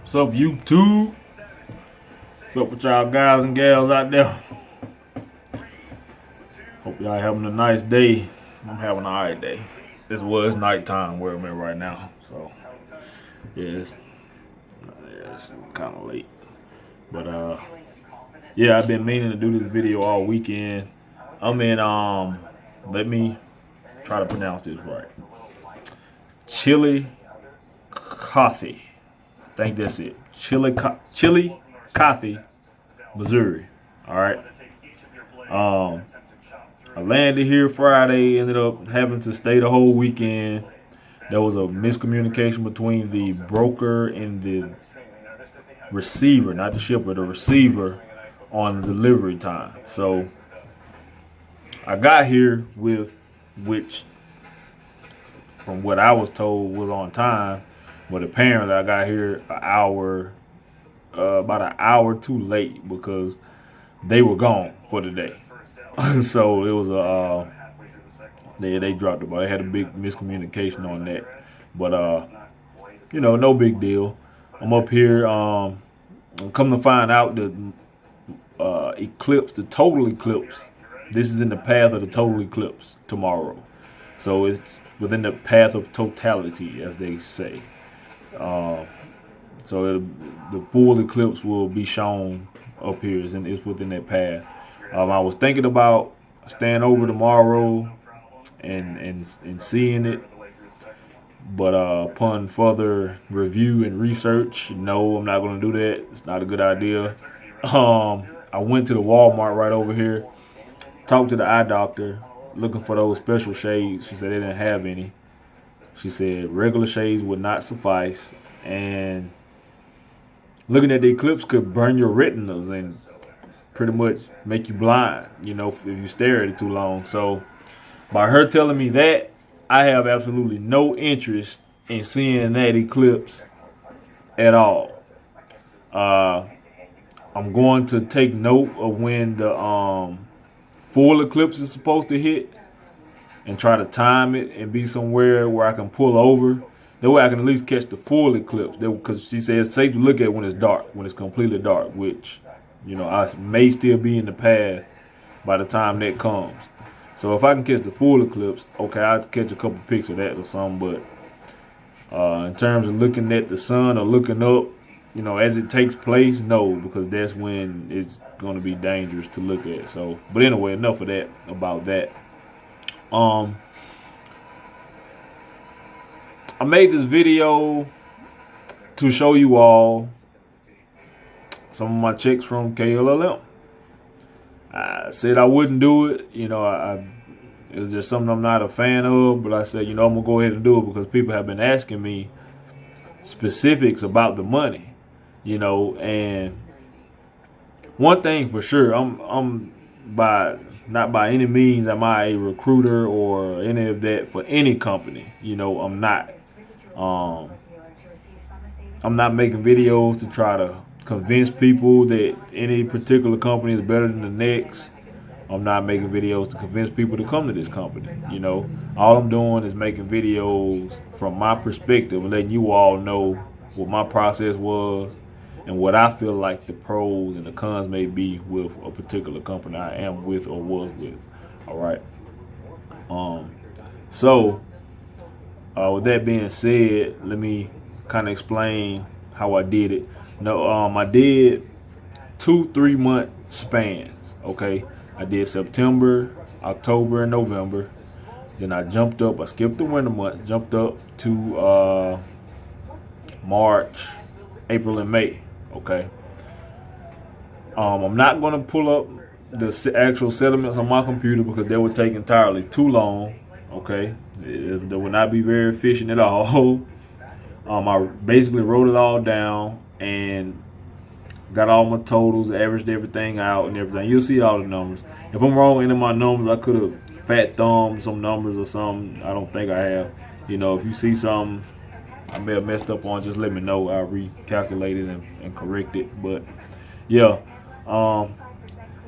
What's up, YouTube? What's up with y'all guys and gals out there? Hope y'all having a nice day. I'm having an alright day. It's nighttime where I'm at right now, so yeah, it's kind of late. But yeah, I've been meaning to do this video all weekend. I'm in let me try to pronounce this right. Chillicothe. I think that's it. Chillicothe, Missouri. All right. I landed here Friday. Ended up having to stay the whole weekend. There was a miscommunication between the broker and the receiver, not the shipper, the receiver, on the delivery time. So I got here with, which from what I was told was on time, but apparently I got here about an hour too late because they were gone for the day. So it was they dropped the ball. They had a big miscommunication on that, but you know, no big deal. I'm up here. I'm come to find out that eclipse, the total eclipse, this is in the path of the total eclipse tomorrow. So it's within the path of totality, as they say. So the full eclipse will be shown up here. It's within that path. I was thinking about staying over tomorrow and seeing it, but upon further review and research, no, I'm not going to do that. It's not a good idea. I went to the Walmart right over here, talked to the eye doctor, looking for those special shades. She said they didn't have any. She said regular shades would not suffice, and looking at the eclipse could burn your retinas and pretty much make you blind, you know, if you stare at it too long. So by her telling me that, I have absolutely no interest in seeing that eclipse at all. I'm going to take note of when the full eclipse is supposed to hit and try to time it and be somewhere where I can pull over. That way I can at least catch the full eclipse. Because she says it's safe to look at when it's dark, when it's completely dark, which, you know, I may still be in the path by the time that comes. So if I can catch the full eclipse, okay, I'll catch a couple pics of that or something. But in terms of looking at the sun or looking up, you know, as it takes place, no, because that's when it's going to be dangerous to look at. So, but anyway, enough of that about that. I made this video to show you all some of my checks from KLLM. I said I wouldn't do it. You know, it was just something I'm not a fan of, but I said, you know, I'm going to go ahead and do it because people have been asking me specifics about the money, you know. And one thing for sure, I'm not by any means am I a recruiter or any of that for any company. You know, I'm not. I'm not making videos to try to convince people that any particular company is better than the next. I'm not making videos to convince people to come to this company. You know, all I'm doing is making videos from my perspective and letting you all know what my process was and what I feel like the pros and the cons may be with a particular company I am with or was with. All right. So with that being said, let me kind of explain how I did it. No, I did 2-3 month spans. Okay, I did September, October, and November. Then I jumped up. I skipped the winter months. Jumped up to March, April, and May. Okay. I'm not gonna pull up the actual settlements on my computer because they would take entirely too long. Okay, they would not be very efficient at all. I basically wrote it all down and got all my totals, averaged everything out and everything. You'll see all the numbers. If I'm wrong in my numbers, I could have fat thumbed some numbers or something. I don't think I have. You know, if you see something I may have messed up on, just let me know. I'll recalculate it and correct it. But yeah,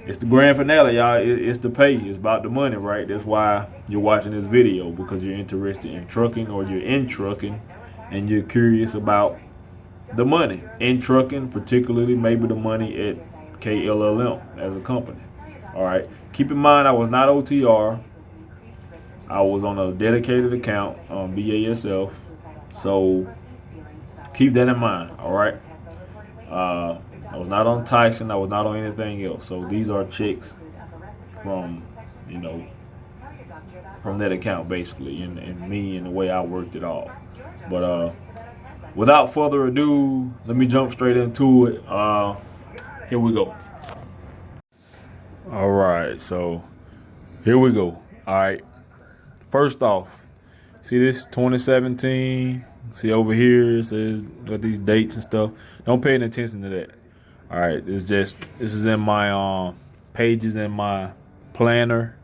it's the grand finale, y'all. It's the pay. It's about the money, right? That's why you're watching this video, because you're interested in trucking or you're in trucking and you're curious about the money in trucking, particularly maybe the money at KLLM as a company. All right. Keep in mind, I was not OTR. I was on a dedicated account on BASF. So keep that in mind. All right. I was not on Tyson. I was not on anything else. So these are checks from, from that account basically, and me and the way I worked it all. But without further ado, let me jump straight into it. Here we go. All right, so here we go. All right, first off, see this 2017. See over here, it says got these dates and stuff. Don't pay any attention to that. All right, this is in my pages in my planner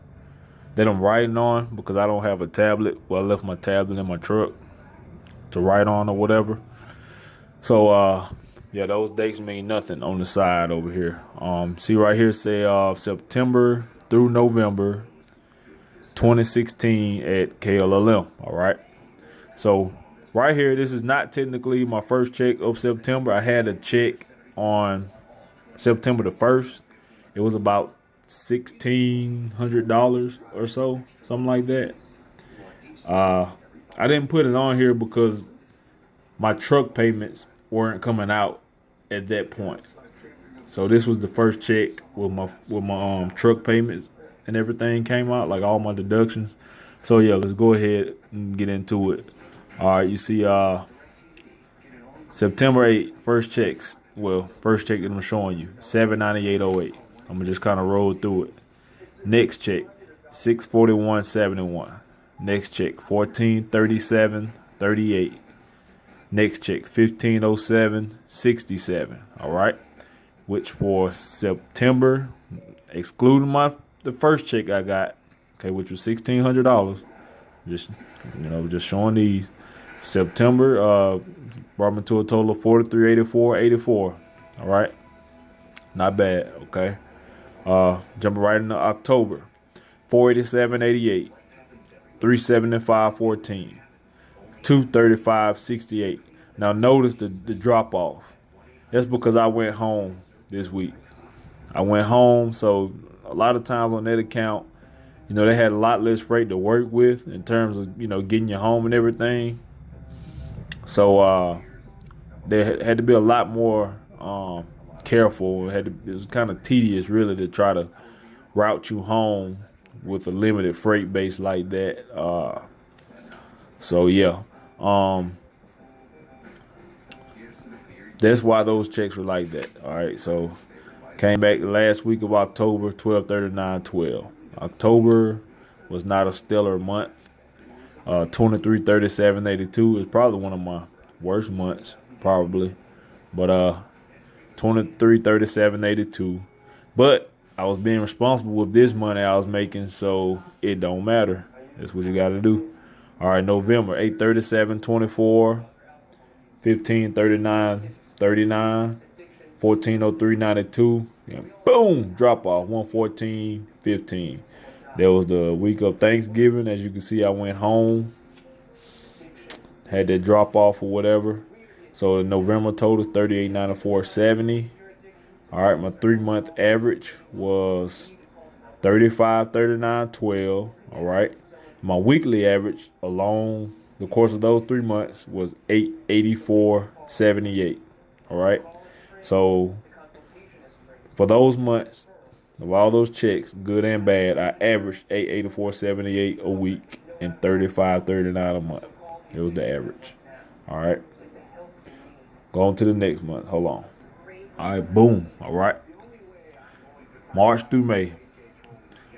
that I'm writing on because I don't have a tablet. Well, I left my tablet in my truck to write on or whatever. So yeah, those dates mean nothing on the side over here. See right here, say September through November 2016 at KLLM. All right. So right here, this is not technically my first check of September. I had a check on September the 1st. It was about $1,600 or so, something like that. I didn't put it on here because my truck payments weren't coming out at that point. So this was the first check with my truck payments and everything came out, like all my deductions. So yeah, let's go ahead and get into it. All right, you see September 8th, first checks. Well, first check that I'm showing you, $798.08. I'm gonna just kind of roll through it. Next check, $641.71. Next check, $1437.38. Next check, $1507.67. All right, which for September, excluding the first check I got, okay, which was $1,600. Just showing these. September brought me to a total of $4384.84. All right, not bad. Okay, jumping right into October, $487.88, $375.14, $235.68. Now notice the drop off. That's because I went home this week. I went home, so a lot of times on that account, they had a lot less freight to work with in terms of getting you home and everything. So there had to be a lot more careful. It was kind of tedious, really, to try to route you home with a limited freight base like that. So yeah, that's why those checks were like that. All right, so came back the last week of October, 12/39/12. October was not a stellar month. 23/37/82 is probably one of my worst months, probably. But 23/37/82. But I was being responsible with this money I was making, so it don't matter. That's what you got to do. All right, November 8/37/24, 15/39/39, 14/03/92. Boom, drop off 1/14/15. There was the week of Thanksgiving. As you can see, I went home, had that drop off or whatever. So the November total is $38.94.70. All right, my 3-month average was $35.39.12. All right, my weekly average along the course of those 3 months was $884.78. All right, so for those months, of all those checks, good and bad, I averaged $884.78 a week and $35.39 a month. It was the average. All right. Go on to the next month. Hold on. All right, boom. All right. March through May.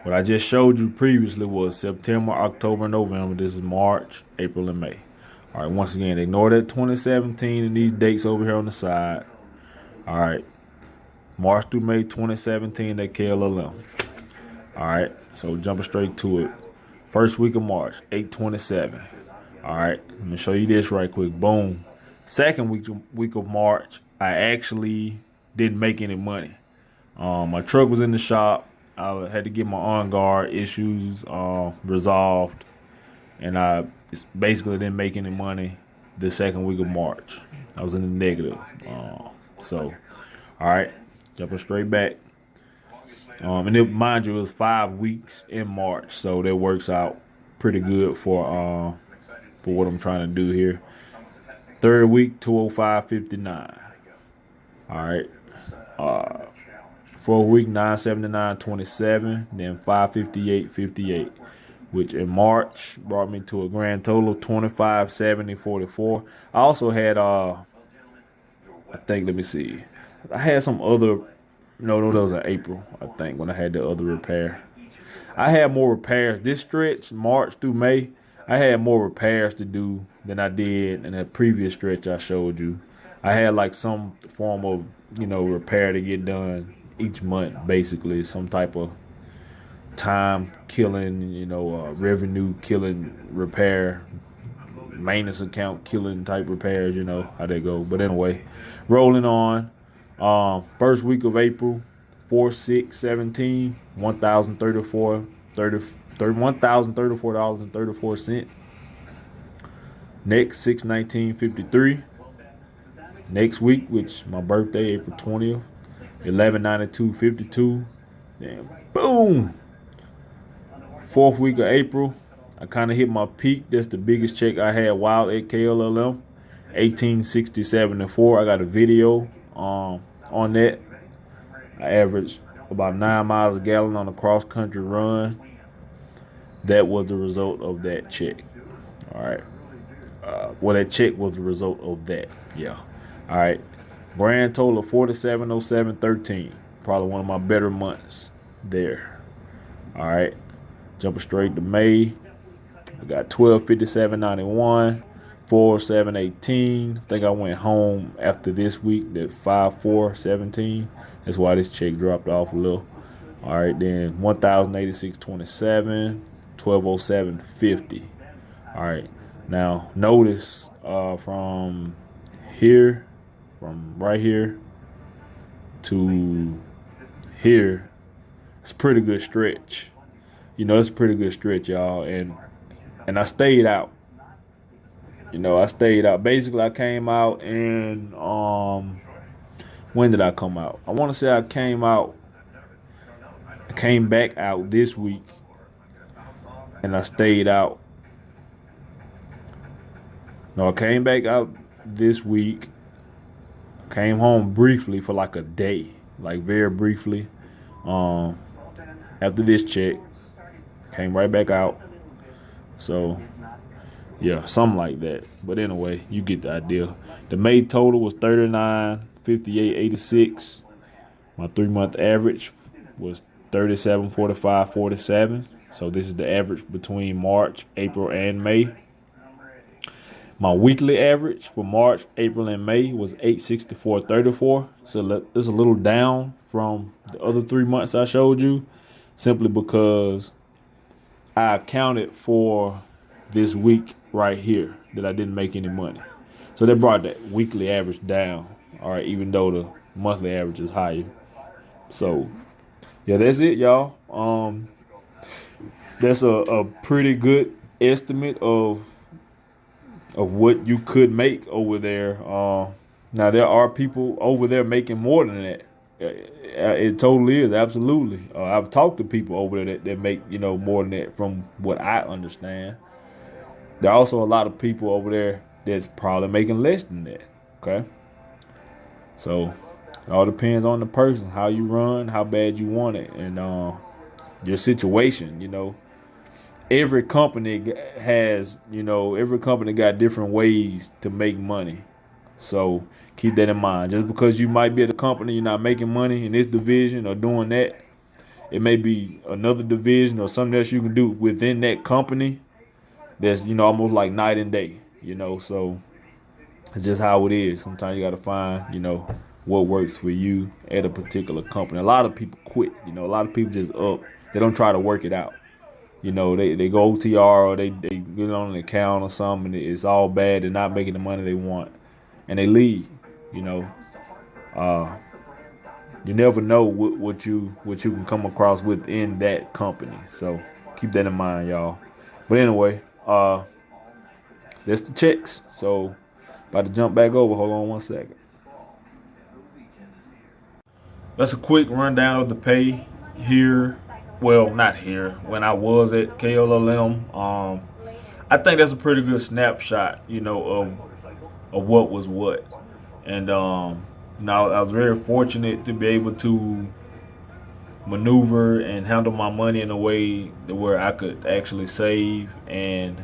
What I just showed you previously was September, October, November. This is March, April, and May. All right, once again, ignore that 2017 and these dates over here on the side. All right. March through May 2017 at KLLM. All right, so jumping straight to it. First week of March, 8/27. All right, let me show you this right quick. Boom. Second week of March, I actually didn't make any money. My truck was in the shop. I had to get my on-guard issues resolved, and I basically didn't make any money the second week of March. I was in the negative. So, all right, jumping straight back. And it, mind you, it was 5 weeks in March, so that works out pretty good for what I'm trying to do here. Third week, 205.59. All right. Fourth week, 979.27. Then 558.58, which in March brought me to a grand total of 2570.44. I also had I think, let me see, I had some other. No, that was in April, I think, when I had the other repair. I had more repairs. This stretch, March through May, I had more repairs to do than I did in that previous stretch I showed you. I had like some form of, repair to get done each month, basically. Some type of time killing, revenue killing repair, maintenance account killing type repairs, how they go. But anyway, rolling on. First week of April, 4/6/17, $1,034.34. Next, 6/19/53. Next week, which my birthday, April 20th, 11/92/52. Then boom. Fourth week of April, I kind of hit my peak. That's the biggest check I had while at KLLM, 1867.4. I got a video on that. I averaged about 9 miles a gallon on a cross-country run. That was the result of that check. All right. That check was the result of that. Yeah. All right. Grand total of 4707.13. Probably one of my better months there. All right. Jumping straight to May. I got 1257.91. 4/7/18. I think I went home after this week. That 5/4/17. That's why this check dropped off a little. All right, then 1,086.27. 12/07/50. All right. Now notice from right here to here, it's a pretty good stretch. It's a pretty good stretch, y'all, and I stayed out. I stayed out. Basically, I came out and when did I come out? I want to say I came back out this week, and I stayed out. No, I came back out this week. Came home briefly for like a day, like very briefly. After this check, came right back out. So. Yeah, something like that. But anyway, you get the idea. The May total was 39.58.86. My 3-month average was 37.45.47. So this is the average between March, April, and May. My weekly average for March, April, and May was 864.34. So it's a little down from the other 3 months I showed you, simply because I accounted for this week right here that I didn't make any money. So that brought that weekly average down, all right, even though the monthly average is higher. So, yeah, that's it, y'all. That's a pretty good estimate of what you could make over there. Now, there are people over there making more than that. It totally is, absolutely. I've talked to people over there that make, more than that from what I understand. There are also a lot of people over there that's probably making less than that, okay? So it all depends on the person, how you run, how bad you want it, and your situation, Every company has, every company got different ways to make money. So keep that in mind. Just because you might be at a company, you're not making money in this division or doing that, it may be another division or something else you can do within that company that's, almost like night and day, so it's just how it is. Sometimes you got to find, what works for you at a particular company. A lot of people quit, a lot of people just they don't try to work it out. They go OTR or they get on an account or something, and it's all bad. They're not making the money they want, and they leave, You never know what you can come across within that company. So keep that in mind, y'all. But anyway, that's the checks. So About to jump back over. Hold on 1 second. That's a quick rundown of the pay here. Well, not here. When I was at KLLM, I think that's a pretty good snapshot, you know, of what was what. And now I was very fortunate to be able to maneuver and handle my money in a way where I could actually save and,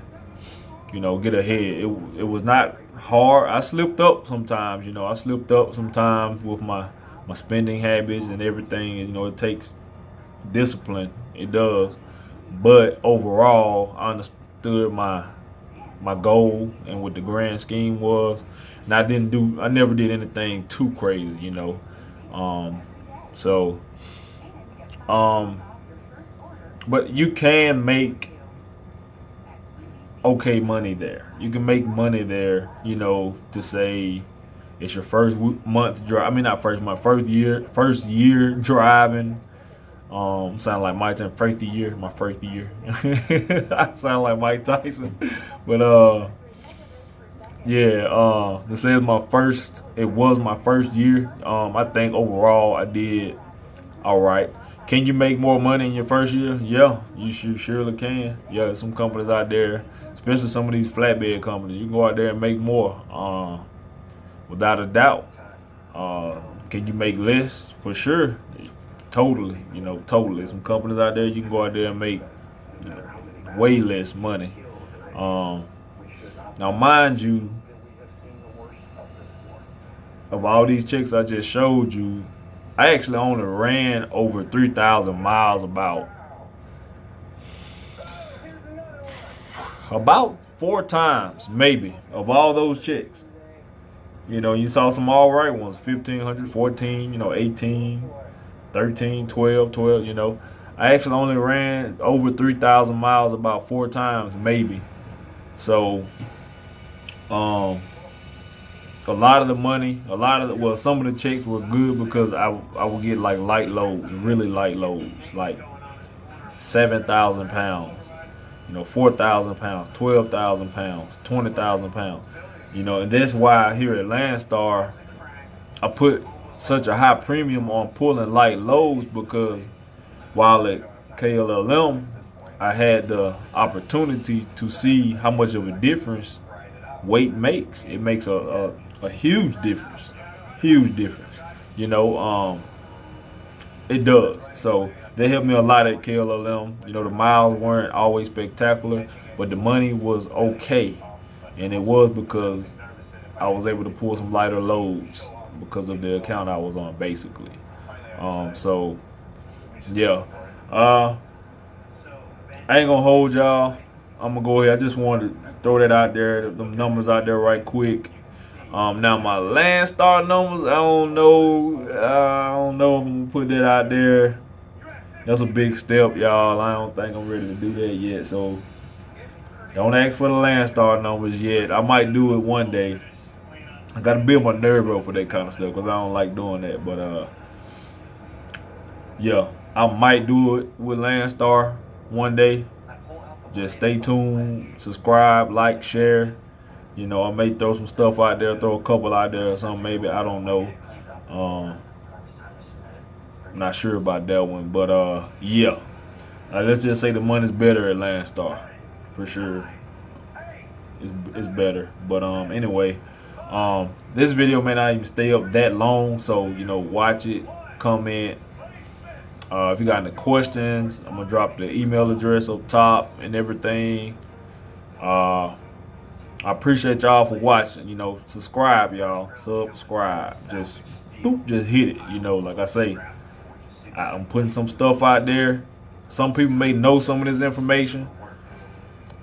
you know, get ahead. It was not hard. I slipped up sometimes, you know. I slipped up sometimes with my spending habits and everything. And, you know, it takes discipline. It does. But overall, I understood my goal and what the grand scheme was. And I never did anything too crazy, you know. But you can make okay money there. You can make money there, you know, to say it's your first month drive. I mean, not first month, first year driving. Sound like Mike Tyson, my first year. I sound like Mike Tyson, but yeah. This is it was my first year. I think overall I did all right. Can you make more money in your first year? Yeah, you surely can. Yeah, there's some companies out there, especially some of these flatbed companies. You can go out there and make more, without a doubt. Can you make less? For sure. Totally, you know, totally. Some companies out there, you can go out there and make, you know, way less money. Now, mind you, of all these checks I just showed you, I actually only ran over 3,000 miles about 4 times, maybe, of all those checks. You know, you saw some all right ones, 1,500, 14, you know, 18, 13, 12, you know. I actually only ran over 3,000 miles about 4 times, maybe. So, a lot of the money, some of the checks were good because I would get like light loads, really light loads, like 7,000 pounds, you know, 4,000 pounds, 12,000 pounds, 20,000 pounds, you know. And that's why here at Landstar, I put such a high premium on pulling light loads, because while at KLLM, I had the opportunity to see how much of a difference weight makes. It makes a huge difference, you know. It does. So they helped me a lot at KLLM. You know, the miles weren't always spectacular, but the money was okay, and it was because I was able to pull some lighter loads because of the account I was on, basically. So yeah, I ain't gonna hold y'all. I'm gonna go ahead. I just wanted to throw that out there, the numbers out there right quick. Now my Landstar numbers, I don't know if I'm gonna put that out there. That's a big step, y'all. I don't think I'm ready to do that yet, so don't ask for the Landstar numbers yet. I might do it one day. I gotta build my nerve up for that kind of stuff, because I don't like doing that. But yeah, I might do it with Landstar one day. Just stay tuned, subscribe, like, share. You know, I may throw some stuff out there, throw a couple out there or something, maybe. I don't know. I'm not sure about that one. But, yeah. Let's just say the money's better at Landstar. For sure. It's better. But, anyway. This video may not even stay up that long. So, you know, watch it. Comment. If you got any questions, I'm going to drop the email address up top and everything. I appreciate y'all for watching. You know, subscribe, y'all. Subscribe. Just boop, just hit it. You know, like I say, I'm putting some stuff out there. Some people may know some of this information,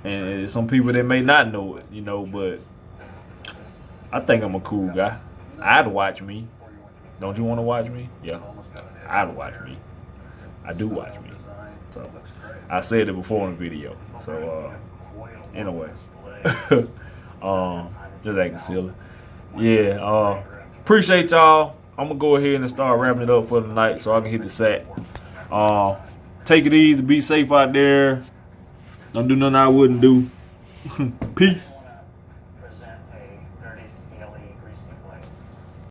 and some people that may not know it, you know, but I think I'm a cool guy. I'd watch me. Don't you want to watch me? Yeah, I'd watch me. I do watch me. So I said it before in the video. So anyway. Just acting silly. Yeah, appreciate y'all. I'm gonna go ahead and start wrapping it up for the night so I can hit the sack. Take it easy, be safe out there. Don't do nothing I wouldn't do. Peace.